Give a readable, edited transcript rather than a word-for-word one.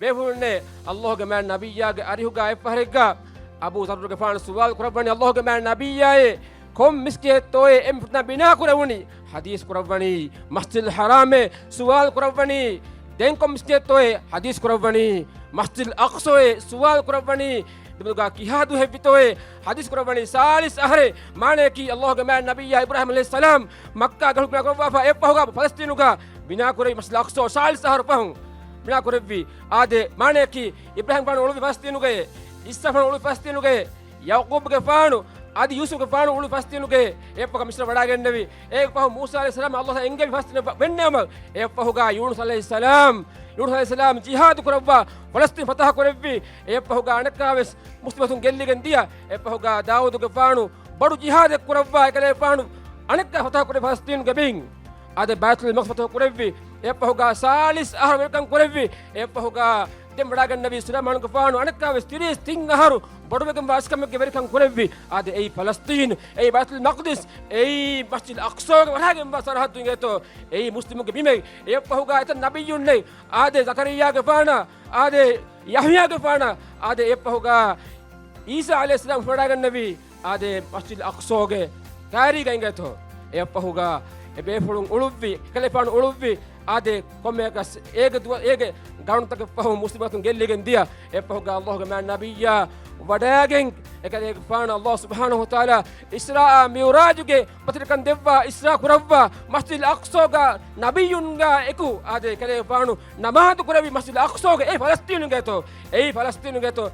ಬೇಫುಳ್ನೆ ಅಲ್ಲಾಹ್ಗೆ man ನಬಿಯಾಗೆ ಅರಿಹುಗ ಎಫ್ಫಹರೆಗ್ಗ Abu ಜರ್ಗೆ phone ಸುವಾಲ್ ಕುರಬಣಿ ಅಲ್ಲಾಹ್ಗೆ man ನಬಿಯಾಯೆ කොම් මිස්කේ තෝයේ එම් පුතන බිනා කරවුනි හදීස් කරවණි මස්ජිද් හරාමේ සුවාල් කරවණි දැන් කොම් මිස්කේ තෝයේ හදීස් කරවණි මස්ජිද් අක්සෝයේ සුවාල් කරවණි දෙමුගා කිහාදු හෙවිතෝයේ හදීස් කරවණි සාලිස් අහරේ මානේ කි අල්ලාහ්ගේ මෑ නබියා ඉබ්‍රාහිම් අලයිහිස් සලාම් මක්කා ගහු කරවවා එපහුගා ෆලස්තීනුගා බිනා කරේ මස්ජිද් අක්සෝ සාලිස් අහර පහුන් බිනා කරෙවි ආදේ මානේ කි ඉබ්‍රාහිම් බාන ඔළුවේ ෆලස්තීනුගේ ඉස්සෆන් ඔළුවේ ෆලස්තීනුගේ යවූබ්ගේ ෆානු आदि यूसुफ के फाणु उळु फस्तिनु के ए पग मिस्र वडाගෙන්නවි ඒ පහ මූසා අලයිහිස් සලාම් අල්ලාහ් එංගෙවි फस्तिनु වෙන්නේම ඒ පහුගා යූනුස් අලයිහිස් සලාම් ජිහාද් කරවවා ෆලස්තීන් ෆතහ කරෙව්වි ඒ පහුගා අනකාවෙස් මුස්ලිමුන් ගෙල්ලිගෙන් දියා ඒ පහුගා දාවුද් के फाणु බඩු ජිහාද් කරවවා එකලේ फाणु අනකා ෆතහ කරේ ෆලස්තීන් ගෙබින් ආද බයිතුල් මක්ස් ෆතහ කරෙව්වි ඒ පහුගා සාලිස් අහර වෙල්කම් කරෙව්වි ඒ පහුගා දෙම් වඩාගෙන්නවි සුලයිමාන් के फाणु අනකාවෙස් 30 තින් අහරු බඩුවකම වාස්කමක වෙරිකම් කරෙව්වි ආද ඒ ෆලස්තීන් ඒ බයිතුල් මක්දිස් ඒ මස්ජිද් අක්සා වරහගෙන් බසරහත් විගේතෝ ඒ මුස්ලිමුගේ බිමේ ඒ පහුගා එත නබියුන්නේ ආද සකරියාගේ ෆානා ආද යහ්යාගේ ෆානා ආද ඒ පහුගා ඊසා අලයිහිස් සලාම් වඩාගෙන්නවි ආද මස්ජිද් අක්සාගේ කාරීගෙන්ගේතෝ ඒ පහුගා ඒ බේෆුලුන් උළුව්වි කලේපාන උළුව්වි ආද කොමේකස් ඒගේ ගානුතක පහු මුස්ලිමතුන් ගෙල්ලිගෙන් දියා ඒ පහුගා අල්ලාහ්ගේ මෑ නබියා වඩාගෙන් එකලේ ෆාන අල්ලාහ් සුබ්හානහු තාලා ඉස්රා මිඋරාජුගේ පත්‍රිකන් දෙවවා ඉස්රා කුරවවා මස්ජිද් අක්සාගේ නබියුන්ගා එකු ආද එකලේ ෆානු නමාදු කරවි මස්ජිද් අක්සාගේ ඒ ෆලස්තීනුගේ තෝ